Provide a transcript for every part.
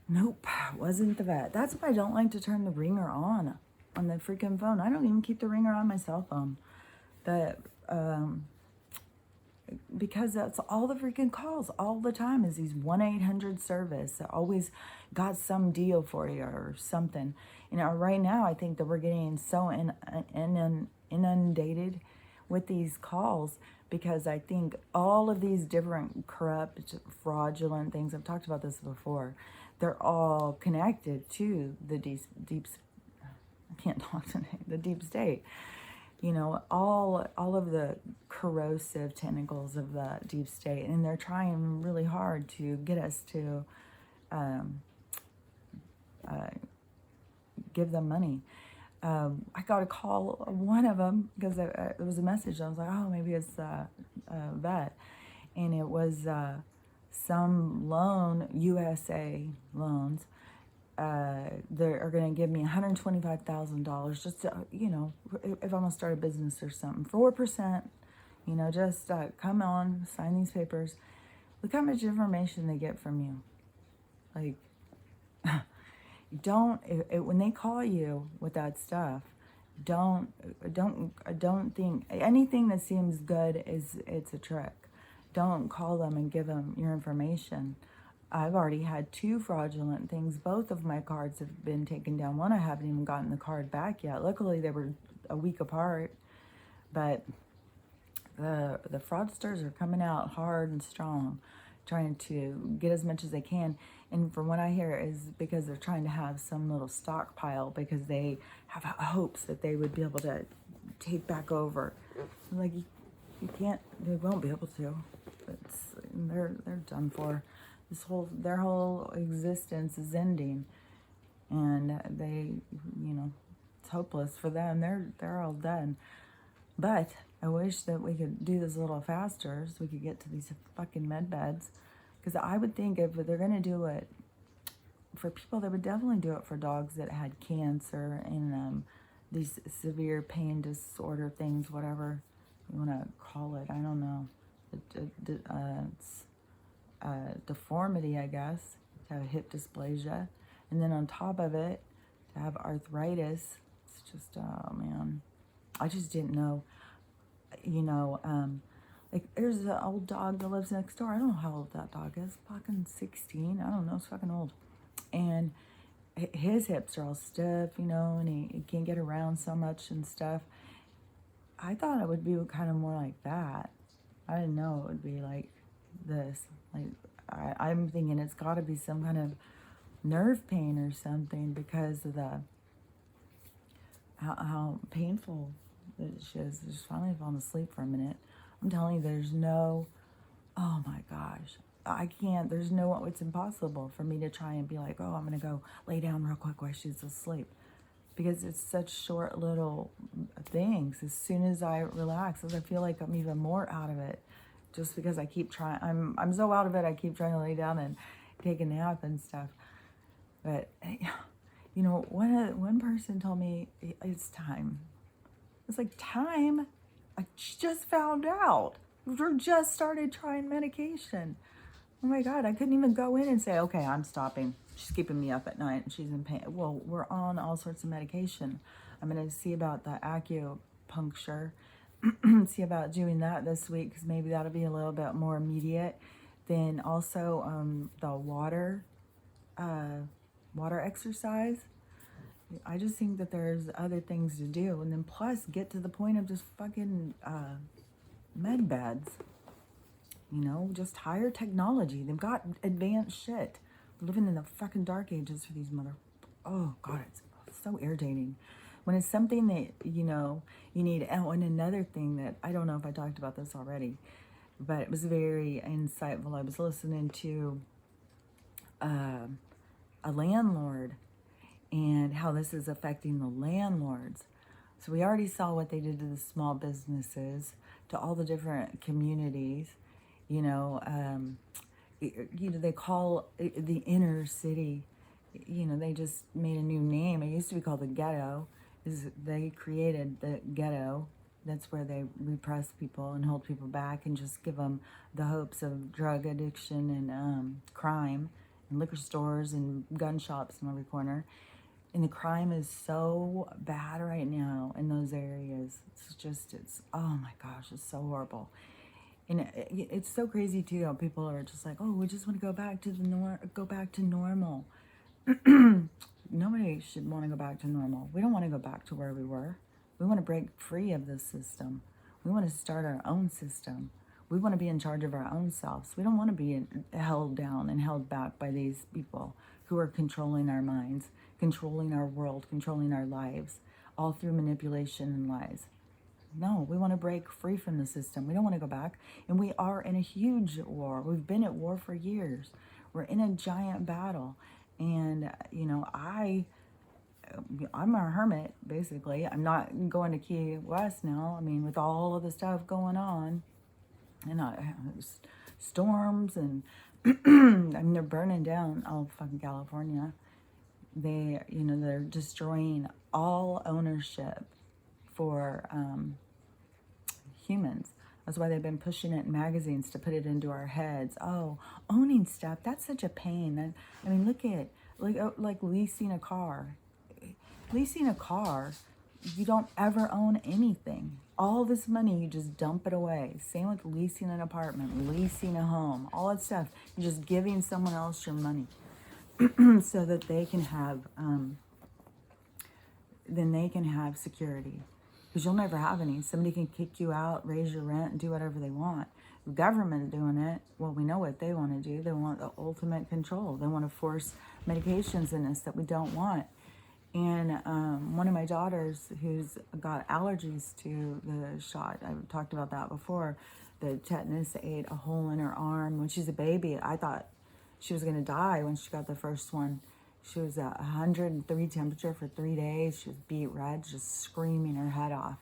Nope, wasn't the vet. That's why I don't like to turn the ringer on the freaking phone. I don't even keep the ringer on my cell phone. That because that's all the freaking calls all the time is these 1-800 service that always got some deal for you or something. Right now I think that we're getting so inundated with these calls because I think all of these different corrupt, fraudulent things, I've talked about this before, they're all connected to the deep I can't talk today, the deep state. All of the corrosive tentacles of the deep state, and they're trying really hard to get us to give them money. I got a call, one of them, because there was a message. I was like, oh, maybe it's a vet, and it was some loan, USA loans. They are going to give me $125,000 just to, if I'm going to start a business or something. 4%, just come on, sign these papers. Look how much information they get from you. Like, when they call you with that stuff, don't think anything that seems good it's a trick. Don't call them and give them your information. I've already had 2 fraudulent things. Both of my cards have been taken down. One, I haven't even gotten the card back yet. Luckily, they were a week apart. But the fraudsters are coming out hard and strong, trying to get as much as they can. And from what I hear is because they're trying to have some little stockpile because they have hopes that they would be able to take back over. Like, you can't, they won't be able to. They're done for. Their whole existence is ending, and they, it's hopeless for them. They're all done. But I wish that we could do this a little faster so we could get to these fucking med beds. Because I would think if they're gonna do it for people, they would definitely do it for dogs that had cancer and these severe pain disorder things, whatever you want to call it. I don't know. It's deformity, I guess, to have hip dysplasia, and then on top of it, to have arthritis. It's just, oh man, I just didn't know. Like there's an old dog that lives next door. I don't know how old that dog is. Fucking 16. I don't know. It's fucking old, and his hips are all stiff, and he can't get around so much and stuff. I thought it would be kind of more like that. I didn't know it would be like this. Like, I'm thinking it's got to be some kind of nerve pain or something because of the how painful it is. Just finally falling asleep for a minute. I'm telling you, there's no, oh my gosh, I can't. There's no, it's impossible for me to try and be like, oh, I'm gonna go lay down real quick while she's asleep, because it's such short little things. As soon as I relax, I feel like I'm even more out of it. Just because I keep trying, I'm so out of it, I keep trying to lay down and take a nap and stuff. But, one person told me, it's time. It's like, time? I just found out. We just started trying medication. Oh my God, I couldn't even go in and say, okay, I'm stopping. She's keeping me up at night and she's in pain. Well, we're on all sorts of medication. I'm going to see about the acupuncture. See about doing that this week, because maybe that'll be a little bit more immediate. Then also the water exercise. I just think that there's other things to do, and then plus get to the point of just fucking med beds. Just higher technology. They've got advanced shit. We're living in the fucking dark ages for these oh God, it's so irritating. When it's something that, you need. And another thing that, I don't know if I talked about this already, but it was very insightful. I was listening to a landlord and how this is affecting the landlords. So we already saw what they did to the small businesses, to all the different communities. They call it the inner city. They just made a new name. It used to be called the ghetto. They created the ghetto. That's where they repress people and hold people back and just give them the hopes of drug addiction and crime and liquor stores and gun shops in every corner. And the crime is so bad right now in those areas. It's oh my gosh, it's so horrible. And it's so crazy too how people are just like, oh, we just want to go back to go back to normal. Nobody should want to go back to normal. We don't want to go back to where we were. We want to break free of this system. We want to start our own system. We want to be in charge of our own selves. We don't want to be held down and held back by these people who are controlling our minds, controlling our world, controlling our lives, all through manipulation and lies. No, we want to break free from the system. We don't want to go back. And we are in a huge war. We've been at war for years. We're in a giant battle. And, I'm a hermit, basically. I'm not going to Key West now. I mean, with all of the stuff going on, and storms, and I mean, they're burning down all fucking California. They're destroying all ownership for humans. That's why they've been pushing it in magazines to put it into our heads. Oh, owning stuff, that's such a pain. I mean, look at, like leasing a car. Leasing a car, you don't ever own anything. All this money, you just dump it away. Same with leasing an apartment, leasing a home, all that stuff. You're just giving someone else your money so that they can have, then they can have security. Because you'll never have any. Somebody can kick you out, raise your rent, and do whatever they want. The government doing it, well, we know what they want to do. They want the ultimate control. They want to force medications in us that we don't want. And one of my daughters who's got allergies to the shot, I've talked about that before, the tetanus ate a hole in her arm. When she's a baby, I thought she was going to die when she got the first one. She was at 103 temperature for 3 days. She was beet red, just screaming her head off.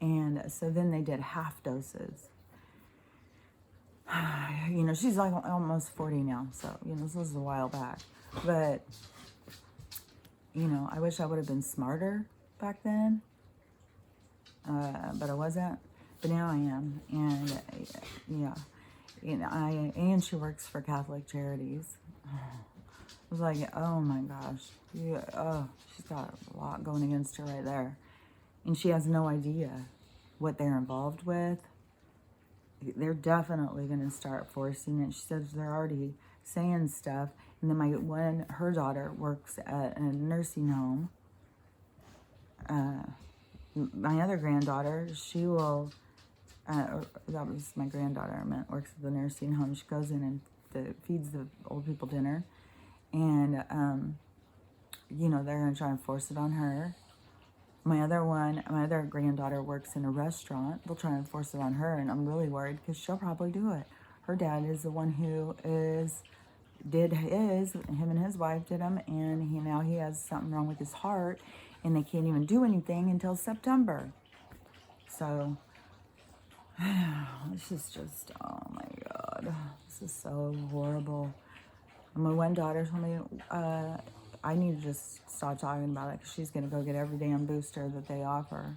And so then they did half doses. She's like almost 40 now. So, this was a while back. But, I wish I would have been smarter back then. But I wasn't. But now I am. And, and she works for Catholic Charities. I was like, oh my gosh, she's got a lot going against her right there. And she has no idea what they're involved with. They're definitely going to start forcing it. She says they're already saying stuff. And then her daughter works at a nursing home. My other granddaughter, she will, that was my granddaughter, works at the nursing home. She goes in and feeds the old people dinner. And, they're going to try and force it on her. My other granddaughter works in a restaurant. They'll try and force it on her, and I'm really worried because she'll probably do it. Her dad is the one who him and his wife did him, and now he has something wrong with his heart, and they can't even do anything until September. So, this is just, oh my God, this is so horrible. My one daughter told me I need to just stop talking about it because she's going to go get every damn booster that they offer.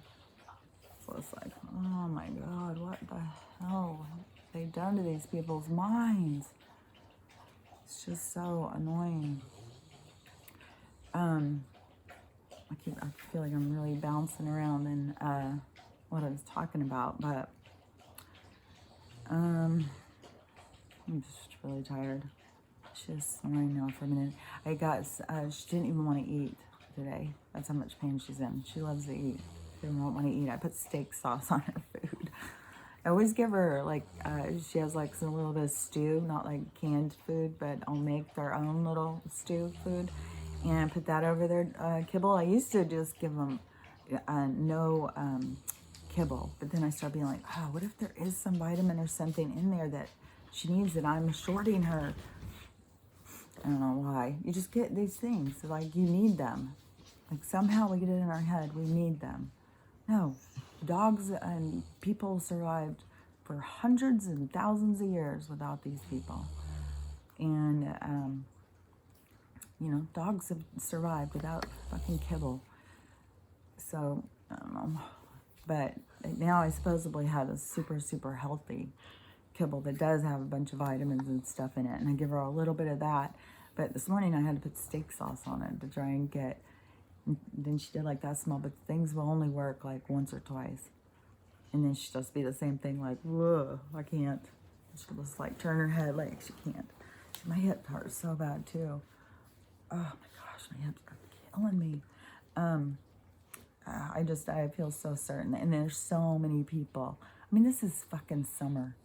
So it's like, oh my God, what the hell have they done to these people's minds? It's just so annoying. I feel like I'm really bouncing around in what I was talking about, but I'm just really tired. Just snoring now for a minute. She didn't even want to eat today. That's how much pain she's in. She loves to eat. She didn't want to eat. I put steak sauce on her food. I always give her, she has, some little bit of stew, not like canned food, but I'll make their own little stew food and put that over their kibble. I used to just give them no kibble, but then I started being like, oh, what if there is some vitamin or something in there that she needs that I'm shorting her? I don't know why. You just get these things. You need them. Somehow we get it in our head. We need them. No. Dogs and people survived for hundreds and thousands of years without these people. And, dogs have survived without fucking kibble. So, I don't know. But now I supposedly have a super, super healthy kibble that does have a bunch of vitamins and stuff in it. And I give her a little bit of that. But this morning I had to put steak sauce on it to try and get, and then she did like that smell, but things will only work like once or twice. And then she'll just be the same thing, like, whoa, I can't. She'll just like turn her head like she can't. My hip hurts so bad too. Oh my gosh, my hips are killing me. I feel so certain. And there's so many people. I mean, this is fucking summer.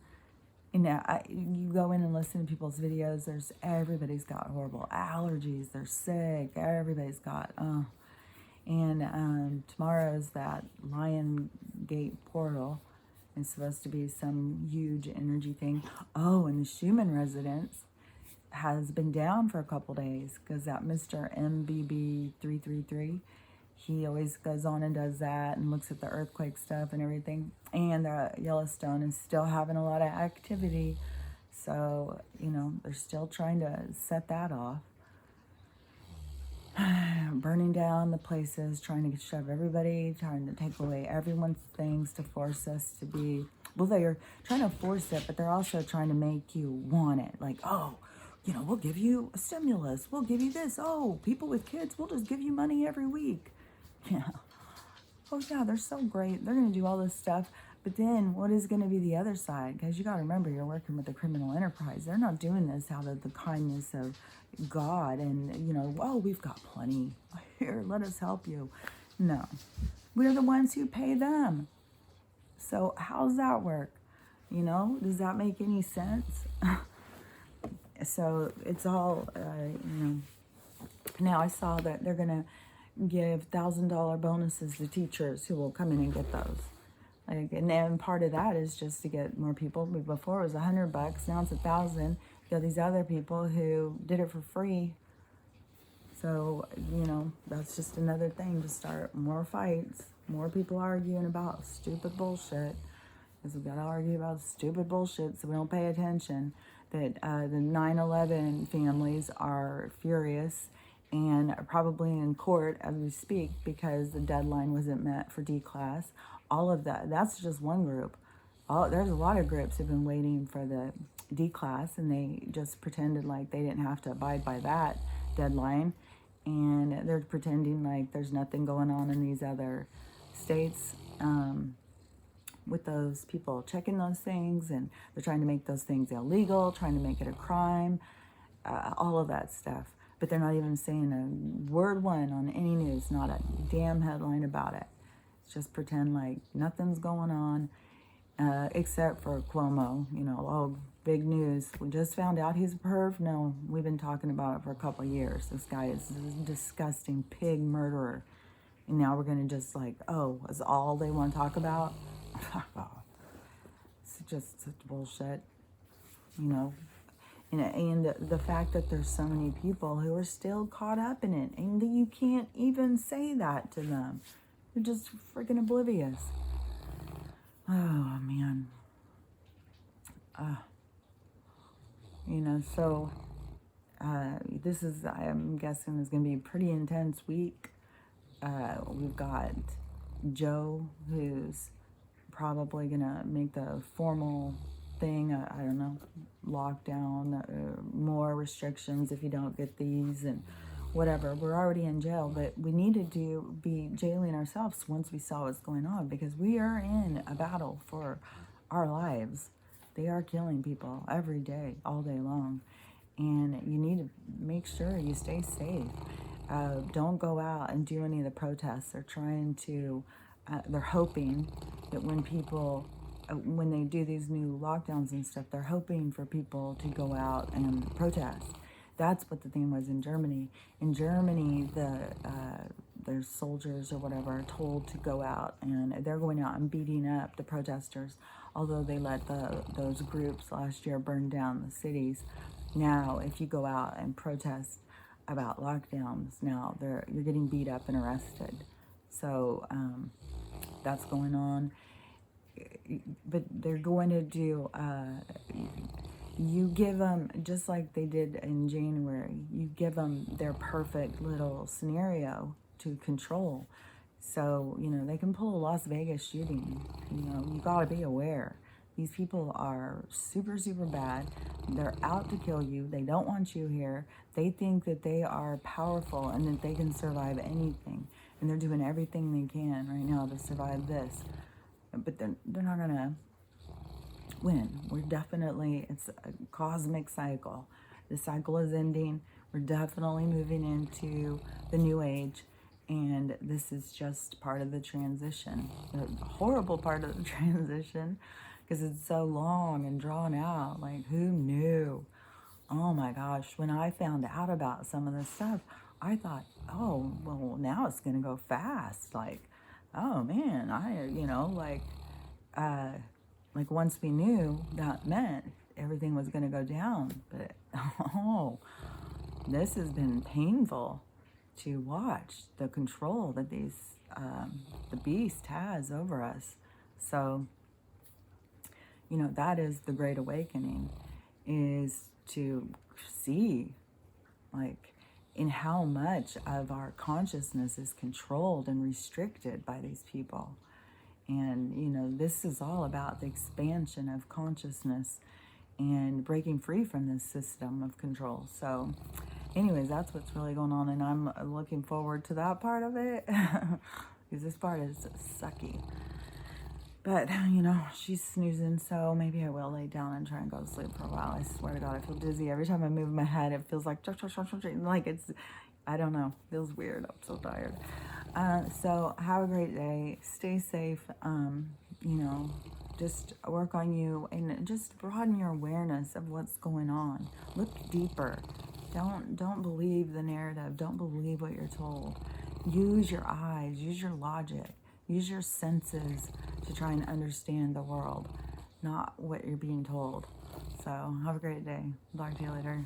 You know, you go in and listen to people's videos, everybody's got horrible allergies, they're sick, everybody's got, and tomorrow's that Lion Gate portal. It's supposed to be some huge energy thing. Oh, and the Schumann residence has been down for a couple days because that Mr. MBB333, he always goes on and does that and looks at the earthquake stuff and everything. And Yellowstone is still having a lot of activity. So, you know, they're still trying to set that off. Burning down the places, trying to shove everybody, trying to take away everyone's things to force us to be, well, they're trying to force it, but they're also trying to make you want it. Like, oh, you know, we'll give you a stimulus. We'll give you this. Oh, people with kids, we'll just give you money every week. Yeah. Oh, yeah, they're so great. They're going to do all this stuff. But then what is going to be the other side? Because you got to remember, you're working with a criminal enterprise. They're not doing this out of the kindness of God and, you know, oh, we've got plenty. Here, let us help you. No. We're the ones who pay them. So how's that work? You know, does that make any sense? So it's all, you know. Now I saw that they're going to give $1,000 bonuses to teachers who will come in and get those. Like, and then part of that is just to get more people. Before it was $100, now it's $1,000. You got these other people who did it for free. So, you know, that's just another thing to start more fights, more people arguing about stupid bullshit. Because we got to argue about stupid bullshit so we don't pay attention. That the 9/11 families are furious and are probably in court as we speak because the deadline wasn't met for D-class. All of that, that's just one group. There's a lot of groups that have been waiting for the D-class, and they just pretended like they didn't have to abide by that deadline. And they're pretending like there's nothing going on in these other states with those people checking those things, and they're trying to make those things illegal, trying to make it a crime, all of that stuff. But they're not even saying a word one on any news, not a damn headline about it. It's just pretend like nothing's going on, except for Cuomo. You know, oh, big news. We just found out he's a perv. No, we've been talking about it for a couple of years. This guy is a disgusting pig murderer. And now we're going to just like, oh, is all they want to talk about? It's just such bullshit, you know. And the fact that there's so many people who are still caught up in it, and that you can't even say that to them. They're just freaking oblivious. Oh, man. You know, so this is, I'm guessing, is going to be a pretty intense week. We've got Joe, who's probably going to make the formal thing, I don't know, lockdown, more restrictions if you don't get these and whatever. We're already in jail, but we needed to be jailing ourselves once we saw what's going on, because we are in a battle for our lives. They are killing people every day, all day long, and you need to make sure you stay safe. Don't go out and do any of the protests. They're trying to, they're hoping that when people, when they do these new lockdowns and stuff, they're hoping for people to go out and protest. That's what the thing was in Germany. In Germany, their soldiers or whatever are told to go out, and they're going out and beating up the protesters, although they let those groups last year burn down the cities. Now, if you go out and protest about lockdowns, now you're getting beat up and arrested. So that's going on. But they're going to do, you give them, just like they did in January, you give them their perfect little scenario to control. So, you know, they can pull a Las Vegas shooting. You know, you got to be aware. These people are super, super bad. They're out to kill you. They don't want you here. They think that they are powerful and that they can survive anything. And they're doing everything they can right now to survive this. But they're not going to win. We're definitely, it's a cosmic cycle. The cycle is ending. We're definitely moving into the new age. And this is just part of the transition. The horrible part of the transition, because it's so long and drawn out. Like, who knew? Oh my gosh, when I found out about some of this stuff, I thought, oh, well, now it's going to go fast. Like, oh man, like once we knew, that meant everything was going to go down. But, oh, this has been painful to watch, the control that the beast has over us. So, that is the Great Awakening, is to see, like, in how much of our consciousness is controlled and restricted by these people. And, this is all about the expansion of consciousness and breaking free from this system of control. So, anyways, that's what's really going on, and I'm looking forward to that part of it, because this part is sucky. But, she's snoozing, so maybe I will lay down and try and go to sleep for a while. I swear to God, I feel dizzy. Every time I move my head, it feels like it's, I don't know, feels weird. I'm so tired. So have a great day. Stay safe. Just work on you and just broaden your awareness of what's going on. Look deeper. Don't believe the narrative. Don't believe what you're told. Use your eyes. Use your logic. Use your senses to try and understand the world, not what you're being told. So have a great day. Talk to you later.